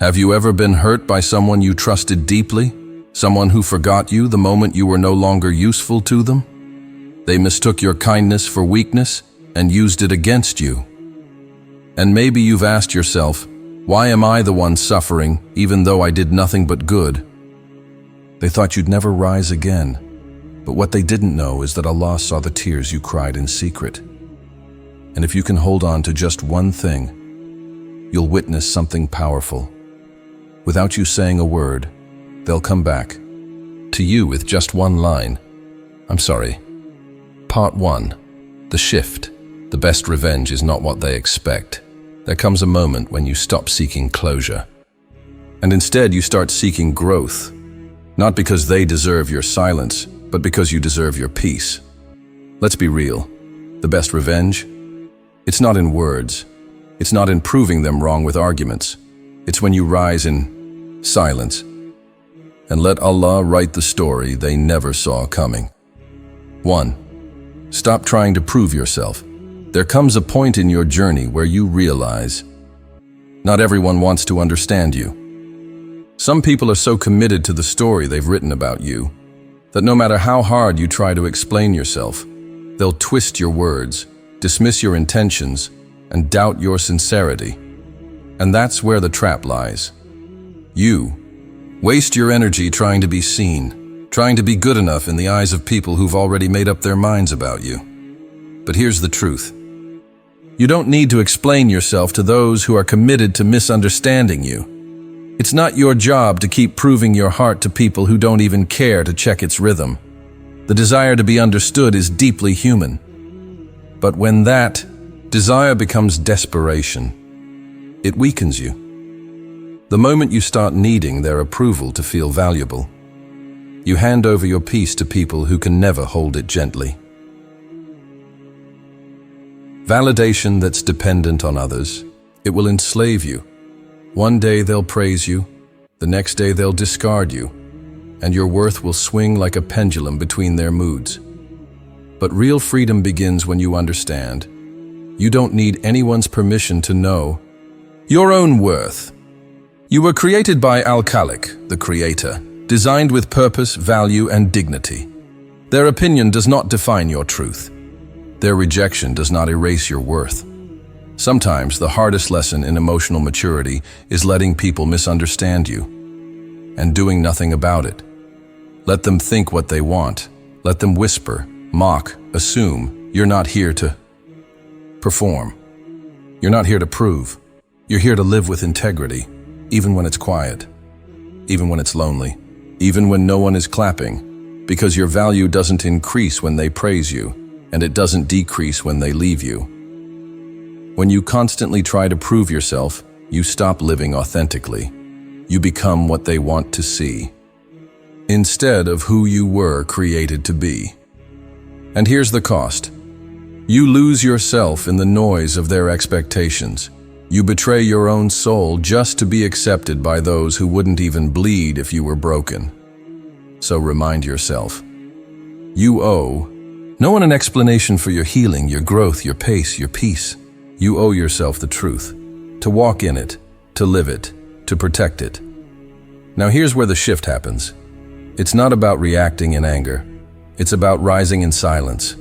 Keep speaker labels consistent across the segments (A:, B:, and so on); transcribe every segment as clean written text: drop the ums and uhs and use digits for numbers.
A: Have you ever been hurt by someone you trusted deeply? Someone who forgot you the moment you were no longer useful to them? They mistook your kindness for weakness and used it against you. And maybe you've asked yourself, why am I the one suffering even though I did nothing but good? They thought you'd never rise again. But what they didn't know is that Allah saw the tears you cried in secret. And if you can hold on to just one thing, you'll witness something powerful. Without you saying a word, they'll come back to you with just one line. I'm sorry. Part 1. The shift. The best revenge is not what they expect. There comes a moment when you stop seeking closure. And instead you start seeking growth. Not because they deserve your silence, but because you deserve your peace. Let's be real. The best revenge? It's not in words. It's not in proving them wrong with arguments. It's when you rise in silence and let Allah write the story they never saw coming. 1. Stop trying to prove yourself. There comes a point in your journey where you realize not everyone wants to understand you. Some people are so committed to the story they've written about you that no matter how hard you try to explain yourself, they'll twist your words, dismiss your intentions, and doubt your sincerity. And that's where the trap lies. You waste your energy trying to be seen, trying to be good enough in the eyes of people who've already made up their minds about you. But here's the truth. You don't need to explain yourself to those who are committed to misunderstanding you. It's not your job to keep proving your heart to people who don't even care to check its rhythm. The desire to be understood is deeply human. But when that desire becomes desperation, it weakens you. The moment you start needing their approval to feel valuable, you hand over your peace to people who can never hold it gently. Validation that's dependent on others, it will enslave you. One day they'll praise you, the next day they'll discard you, and your worth will swing like a pendulum between their moods. But real freedom begins when you understand. You don't need anyone's permission to know your own worth. You were created by Al-Khaliq, the Creator, designed with purpose, value, and dignity. Their opinion does not define your truth. Their rejection does not erase your worth. Sometimes the hardest lesson in emotional maturity is letting people misunderstand you and doing nothing about it. Let them think what they want. Let them whisper, mock, assume. You're not here to perform. You're not here to prove. You're here to live with integrity, even when it's quiet, even when it's lonely, even when no one is clapping, because your value doesn't increase when they praise you, and it doesn't decrease when they leave you. When you constantly try to prove yourself, you stop living authentically. You become what they want to see, instead of who you were created to be. And here's the cost. You lose yourself in the noise of their expectations. You betray your own soul just to be accepted by those who wouldn't even bleed if you were broken. So remind yourself, you owe no one an explanation for your healing, your growth, your pace, your peace. You owe yourself the truth, to walk in it, to live it, to protect it. Now here's where the shift happens. It's not about reacting in anger. It's about rising in silence.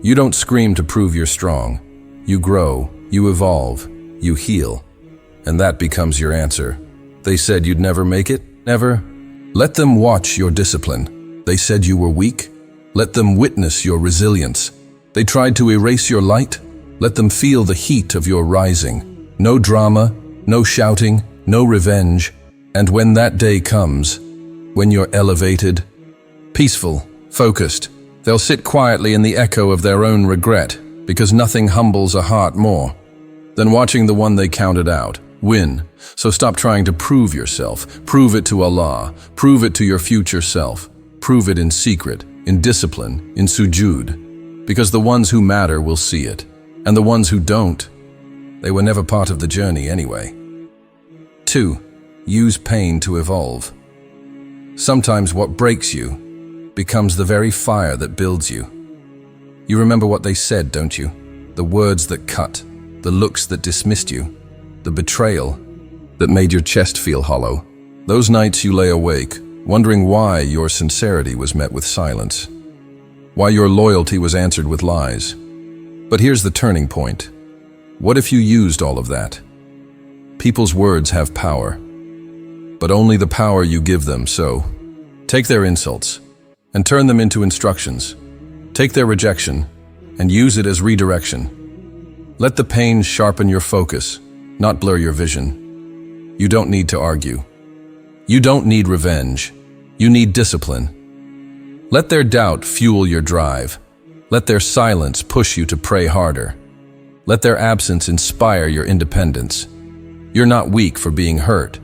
A: You don't scream to prove you're strong. You grow, you evolve, you heal, and that becomes your answer. They said you'd never make it? Never? Let them watch your discipline. They said you were weak? Let them witness your resilience. They tried to erase your light? Let them feel the heat of your rising. No drama, no shouting, no revenge. And when that day comes, when you're elevated, peaceful, focused, they'll sit quietly in the echo of their own regret, because nothing humbles a heart more than watching the one they counted out win. So stop trying to prove yourself. Prove it to Allah. Prove it to your future self. Prove it in secret, in discipline, in sujood. Because the ones who matter will see it. And the ones who don't, they were never part of the journey anyway. 2. Use pain to evolve. Sometimes what breaks you becomes the very fire that builds you. You remember what they said, don't you? The words that cut, the looks that dismissed you, the betrayal that made your chest feel hollow. Those nights you lay awake, wondering why your sincerity was met with silence, why your loyalty was answered with lies. But here's the turning point. What if you used all of that? People's words have power, but only the power you give them, so take their insults and turn them into instructions. Take their rejection and use it as redirection. Let the pain sharpen your focus, not blur your vision. You don't need to argue. You don't need revenge. You need discipline. Let their doubt fuel your drive. Let their silence push you to pray harder. Let their absence inspire your independence. You're not weak for being hurt.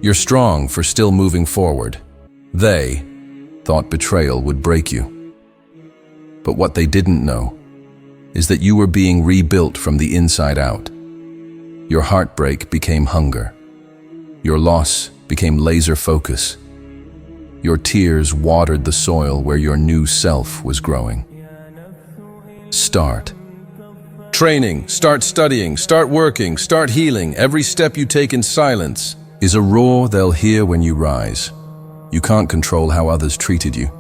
A: You're strong for still moving forward. They thought betrayal would break you. But what they didn't know is that you were being rebuilt from the inside out. Your heartbreak became hunger. Your loss became laser focus. Your tears watered the soil where your new self was growing. Start training, start studying, start working, start healing. Every step you take in silence is a roar they'll hear when you rise. You can't control how others treated you,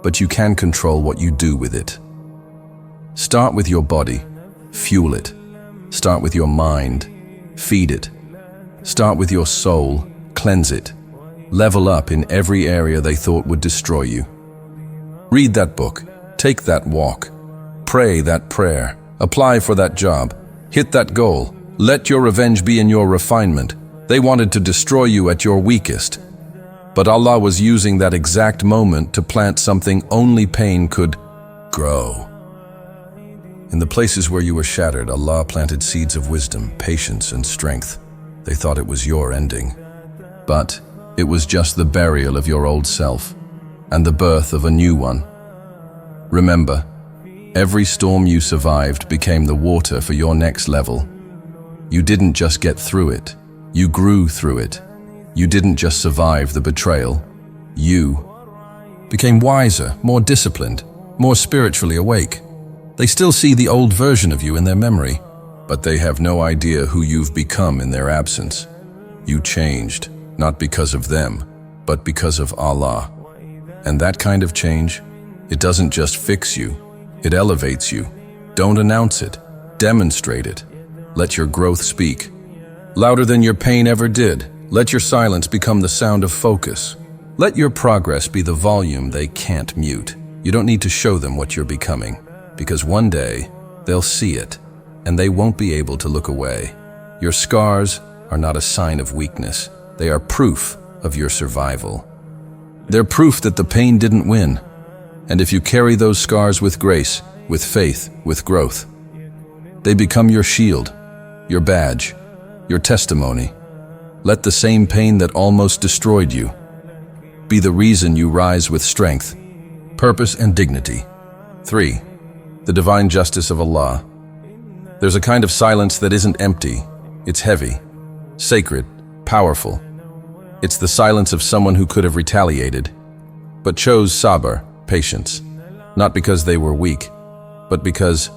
A: but you can control what you do with it. Start with your body, fuel it. Start with your mind, feed it. Start with your soul, cleanse it. Level up in every area they thought would destroy you. Read that book, take that walk, pray that prayer, apply for that job, hit that goal. Let your revenge be in your refinement. They wanted to destroy you at your weakest, but Allah was using that exact moment to plant something only pain could grow. In the places where you were shattered, Allah planted seeds of wisdom, patience, and strength. They thought it was your ending, but it was just the burial of your old self and the birth of a new one. Remember, every storm you survived became the water for your next level. You didn't just get through it, you grew through it. You didn't just survive the betrayal, you became wiser, more disciplined, more spiritually awake. They still see the old version of you in their memory, but they have no idea who you've become in their absence. You changed, not because of them, but because of Allah. And that kind of change, it doesn't just fix you, it elevates you. Don't announce it, demonstrate it. Let your growth speak. Louder than your pain ever did. Let your silence become the sound of focus. Let your progress be the volume they can't mute. You don't need to show them what you're becoming, because one day they'll see it, and they won't be able to look away. Your scars are not a sign of weakness. They are proof of your survival. They're proof that the pain didn't win. And if you carry those scars with grace, with faith, with growth, they become your shield, your badge, your testimony. Let the same pain that almost destroyed you be the reason you rise with strength, purpose, and dignity. 3. The divine justice of Allah. There's a kind of silence that isn't empty. It's heavy, sacred, powerful. It's the silence of someone who could have retaliated, but chose sabr, patience, not because they were weak, but because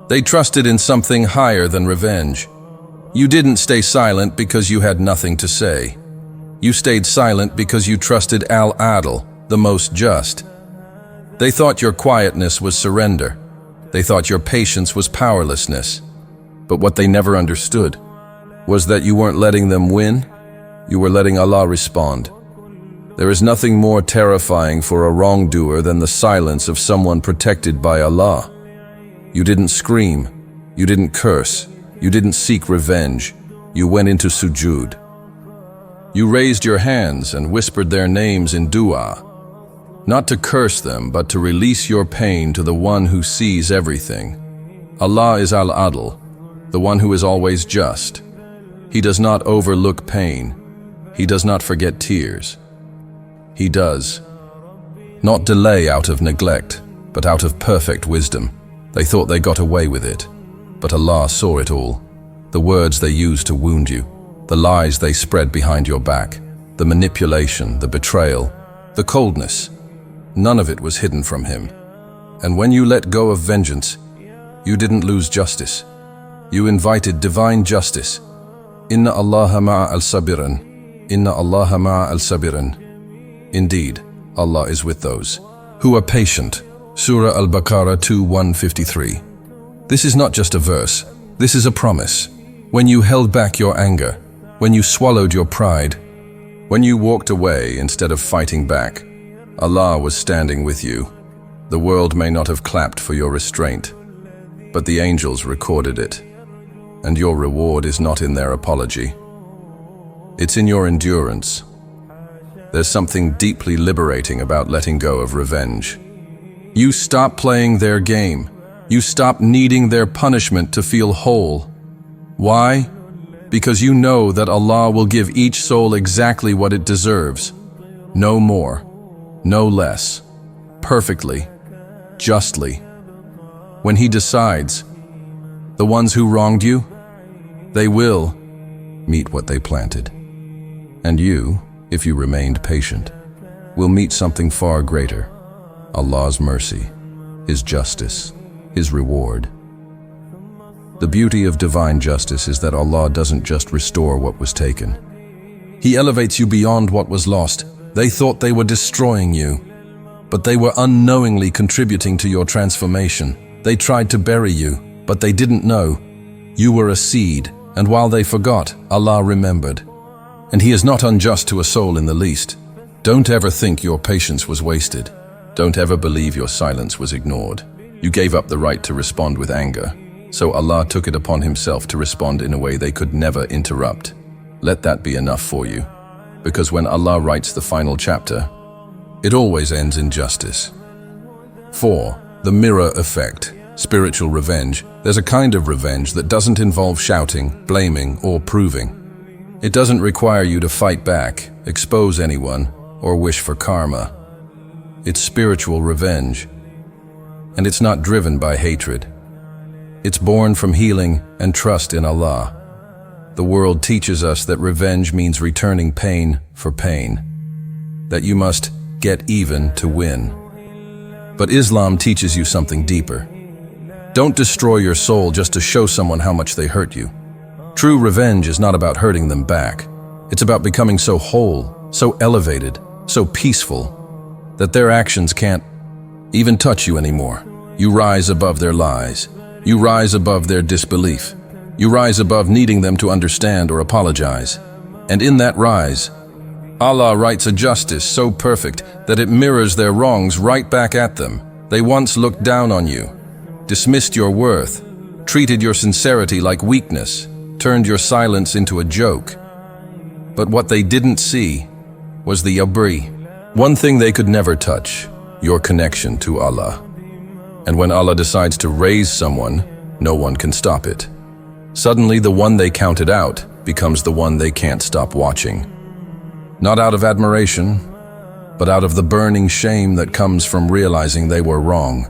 A: they trusted in something higher than revenge. You didn't stay silent because you had nothing to say. You stayed silent because you trusted Al-Adl, the most just. They thought your quietness was surrender. They thought your patience was powerlessness. But what they never understood was that you weren't letting them win, you were letting Allah respond. There is nothing more terrifying for a wrongdoer than the silence of someone protected by Allah. You didn't scream, you didn't curse, you didn't seek revenge. You went into sujood. You raised your hands and whispered their names in dua, not to curse them, but to release your pain to the one who sees everything. Allah is Al-Adl, the one who is always just. He does not overlook pain. He does not forget tears. He does not delay out of neglect, but out of perfect wisdom. They thought they got away with it, but Allah saw it all. The words they used to wound you, the lies they spread behind your back, the manipulation, the betrayal, the coldness, none of it was hidden from Him. And when you let go of vengeance, you didn't lose justice. You invited divine justice. Inna Allaha ma'a al-sabirin. Inna Allaha ma'a al-sabirin. Indeed, Allah is with those who are patient. Surah Al-Baqarah 2:153. This is not just a verse, this is a promise. When you held back your anger, when you swallowed your pride, when you walked away instead of fighting back, Allah was standing with you. The world may not have clapped for your restraint, but the angels recorded it. And your reward is not in their apology. It's in your endurance. There's something deeply liberating about letting go of revenge. You stop playing their game. You stop needing their punishment to feel whole. Why? Because you know that Allah will give each soul exactly what it deserves. No more, no less, perfectly, justly. When He decides, the ones who wronged you, they will meet what they planted. And you, if you remained patient, will meet something far greater: Allah's mercy, His justice, His reward. The beauty of divine justice is that Allah doesn't just restore what was taken. He elevates you beyond what was lost. They thought they were destroying you, but they were unknowingly contributing to your transformation. They tried to bury you, but they didn't know. You were a seed, and while they forgot, Allah remembered. And He is not unjust to a soul in the least. Don't ever think your patience was wasted. Don't ever believe your silence was ignored. You gave up the right to respond with anger, so Allah took it upon Himself to respond in a way they could never interrupt. Let that be enough for you, because when Allah writes the final chapter, it always ends in justice. 4. The mirror effect. Spiritual revenge. There's a kind of revenge that doesn't involve shouting, blaming, or proving. It doesn't require you to fight back, expose anyone, or wish for karma. It's spiritual revenge. And it's not driven by hatred. It's born from healing and trust in Allah. The world teaches us that revenge means returning pain for pain, that you must get even to win. But Islam teaches you something deeper. Don't destroy your soul just to show someone how much they hurt you. True revenge is not about hurting them back. It's about becoming so whole, so elevated, so peaceful, that their actions can't even touch you anymore. You rise above their lies. You rise above their disbelief. You rise above needing them to understand or apologize. And in that rise, Allah writes a justice so perfect that it mirrors their wrongs right back at them. They once looked down on you, dismissed your worth, treated your sincerity like weakness, turned your silence into a joke. But what they didn't see was the abri, one thing they could never touch: your connection to Allah. And when Allah decides to raise someone, no one can stop it. Suddenly the one they counted out becomes the one they can't stop watching. Not out of admiration, but out of the burning shame that comes from realizing they were wrong.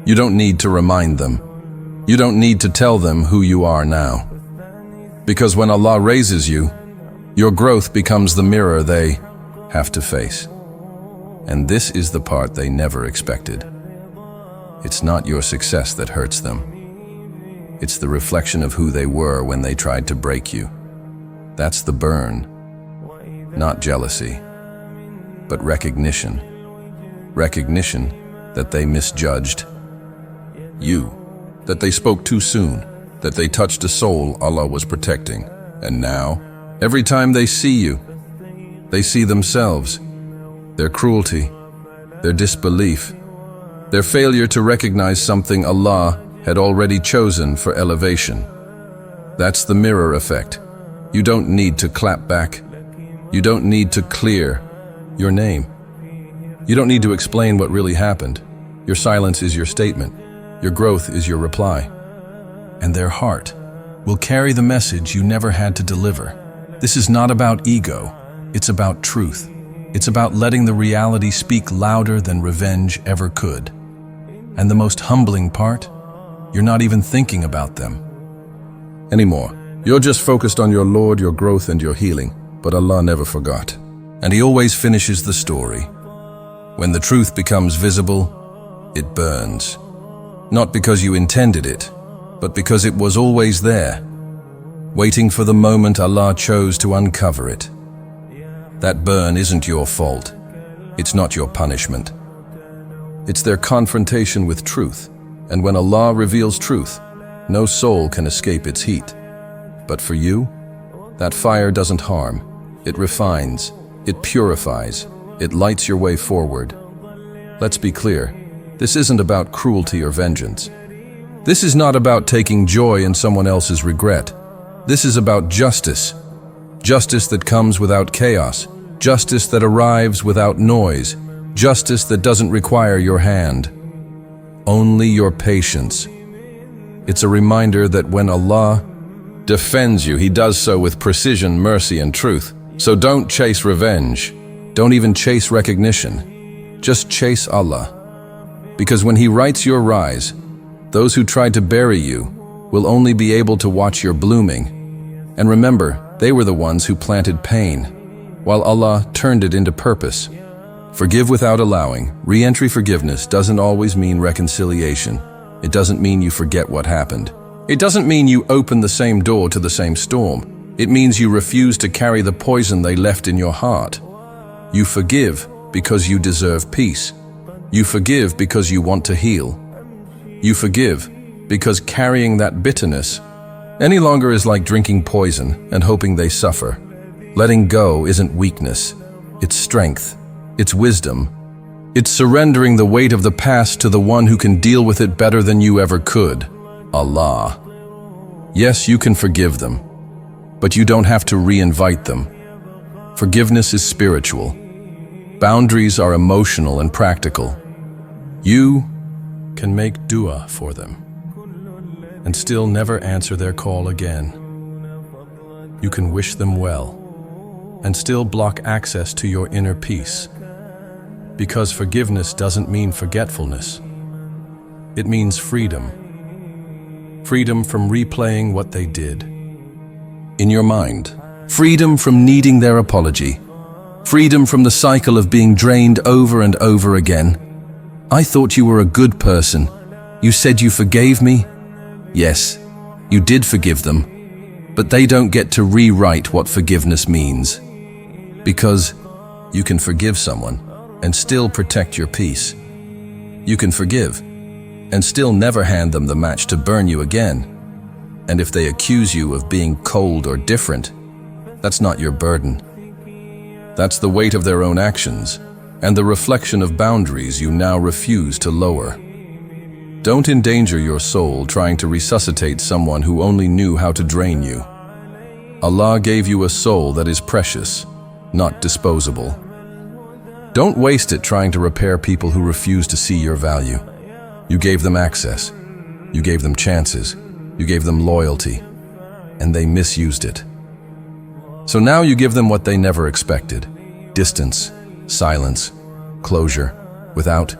A: You don't need to remind them. You don't need to tell them who you are now. Because when Allah raises you, your growth becomes the mirror they have to face. And this is the part they never expected. It's not your success that hurts them. It's the reflection of who they were when they tried to break you. That's the burn. Not jealousy, but recognition. Recognition that they misjudged you, that they spoke too soon, that they touched a soul Allah was protecting. And now, every time they see you, they see themselves, their cruelty, their disbelief, their failure to recognize something Allah had already chosen for elevation. That's the mirror effect. You don't need to clap back. You don't need to clear your name. You don't need to explain what really happened. Your silence is your statement. Your growth is your reply. And their heart will carry the message you never had to deliver. This is not about ego. It's about truth. It's about letting the reality speak louder than revenge ever could. And the most humbling part, you're not even thinking about them anymore. You're just focused on your Lord, your growth, and your healing. But Allah never forgot. And He always finishes the story. When the truth becomes visible, it burns. Not because you intended it, but because it was always there. waiting for the moment Allah chose to uncover it. That burn isn't your fault. It's not your punishment. It's their confrontation with truth, and when Allah reveals truth, no soul can escape its heat. But for you, that fire doesn't harm. It refines, it purifies, it lights your way forward. Let's be clear, this isn't about cruelty or vengeance. This is not about taking joy in someone else's regret. This is about justice. Justice that comes without chaos. Justice that arrives without noise. Justice that doesn't require your hand. Only your patience. It's a reminder that when Allah defends you, He does so with precision, mercy, and truth. So don't chase revenge. Don't even chase recognition. Just chase Allah. Because when He writes your rise, those who tried to bury you will only be able to watch your blooming. And remember, they were the ones who planted pain, while Allah turned it into purpose. Forgive without allowing. Re-entry forgiveness doesn't always mean reconciliation. It doesn't mean you forget what happened. It doesn't mean you open the same door to the same storm. It means you refuse to carry the poison they left in your heart. You forgive because you deserve peace. You forgive because you want to heal. You forgive because carrying that bitterness any longer is like drinking poison and hoping they suffer. Letting go isn't weakness. It's strength. It's wisdom. It's surrendering the weight of the past to the one who can deal with it better than you ever could, Allah. Yes, you can forgive them, but you don't have to re-invite them. Forgiveness is spiritual. Boundaries are emotional and practical. You can make dua for them and still never answer their call again. You can wish them well and still block access to your inner peace. Because forgiveness doesn't mean forgetfulness. It means freedom. Freedom from replaying what they did in your mind. Freedom from needing their apology. Freedom from the cycle of being drained over and over again. I thought you were a good person. You said you forgave me. Yes, you did forgive them, but they don't get to rewrite what forgiveness means. Because you can forgive someone and still protect your peace. You can forgive and still never hand them the match to burn you again. And if they accuse you of being cold or different, that's not your burden. That's the weight of their own actions and the reflection of boundaries you now refuse to lower. Don't endanger your soul trying to resuscitate someone who only knew how to drain you. Allah gave you a soul that is precious, not disposable. Don't waste it trying to repair people who refuse to see your value. You gave them access. You gave them chances. You gave them loyalty. And they misused it. So now you give them what they never expected. Distance, silence, closure, without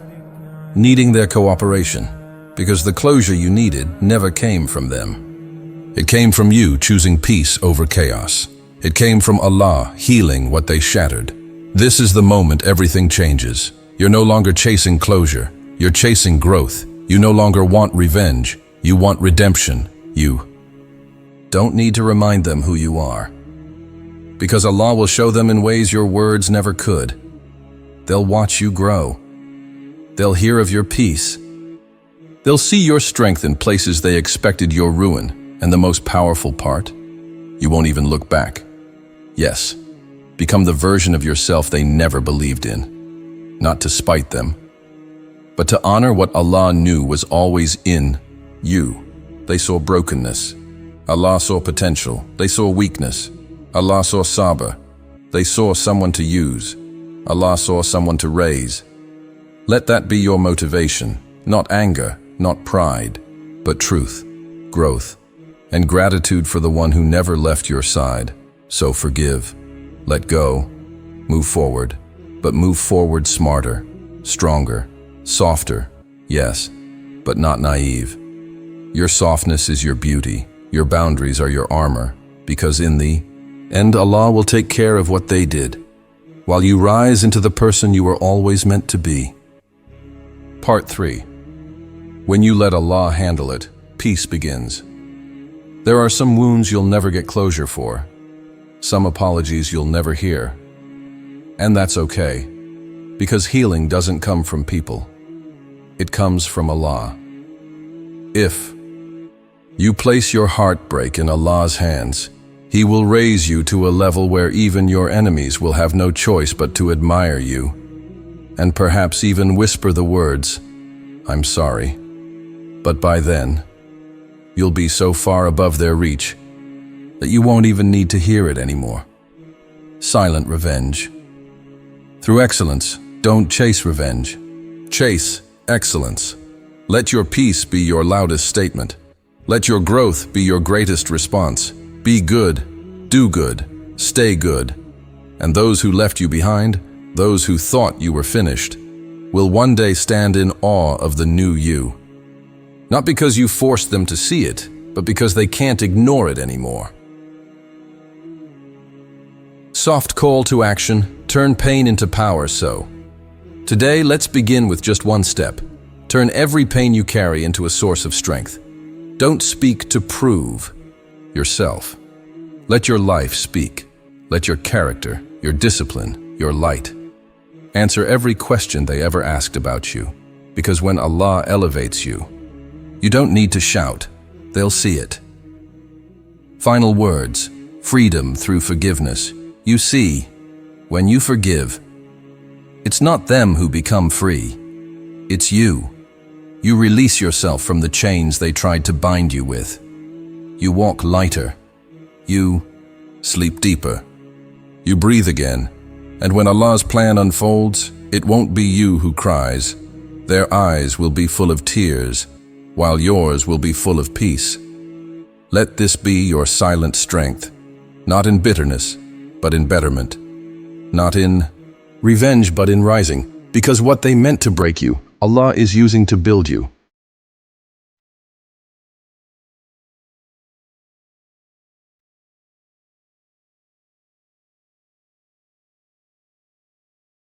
A: needing their cooperation. Because the closure you needed never came from them. It came from you choosing peace over chaos. It came from Allah healing what they shattered. This is the moment everything changes. You're no longer chasing closure. You're chasing growth. You no longer want revenge. You want redemption. You don't need to remind them who you are. Because Allah will show them in ways your words never could. They'll watch you grow. They'll hear of your peace. They'll see your strength in places they expected your ruin. And the most powerful part, you won't even look back. Yes, become the version of yourself they never believed in. Not to spite them, but to honor what Allah knew was always in you. They saw brokenness. Allah saw potential. They saw weakness. Allah saw sabr. They saw someone to use. Allah saw someone to raise. Let that be your motivation, not anger, not pride, but truth, growth, and gratitude for the one who never left your side. So forgive, let go, move forward, but move forward smarter, stronger, softer, yes, but not naive. Your softness is your beauty, your boundaries are your armor, because in the end Allah will take care of what they did, while you rise into the person you were always meant to be. Part 3. When you let Allah handle it, peace begins. There are some wounds you'll never get closure for, some apologies you'll never hear. And that's okay, because healing doesn't come from people. It comes from Allah. If you place your heartbreak in Allah's hands, He will raise you to a level where even your enemies will have no choice but to admire you, and perhaps even whisper the words, "I'm sorry." But by then, you'll be so far above their reach that you won't even need to hear it anymore. Silent revenge. Through excellence, don't chase revenge. Chase excellence. Let your peace be your loudest statement. Let your growth be your greatest response. Be good, do good, stay good. And those who left you behind, those who thought you were finished, will one day stand in awe of the new you. Not because you forced them to see it, but because they can't ignore it anymore. Soft call to action, turn pain into power. So, today let's begin with just one step. Turn every pain you carry into a source of strength. Don't speak to prove yourself. Let your life speak. Let your character, your discipline, your light answer every question they ever asked about you. Because when Allah elevates you, you don't need to shout, they'll see it. Final words, freedom through forgiveness. You see, when you forgive, it's not them who become free, it's you. You release yourself from the chains they tried to bind you with. You walk lighter. You sleep deeper. You breathe again, and when Allah's plan unfolds, it won't be you who cries. Their eyes will be full of tears, while yours will be full of peace. Let this be your silent strength, not in bitterness, but in betterment. Not in revenge, but in rising. Because what they meant to break you, Allah is using to build you.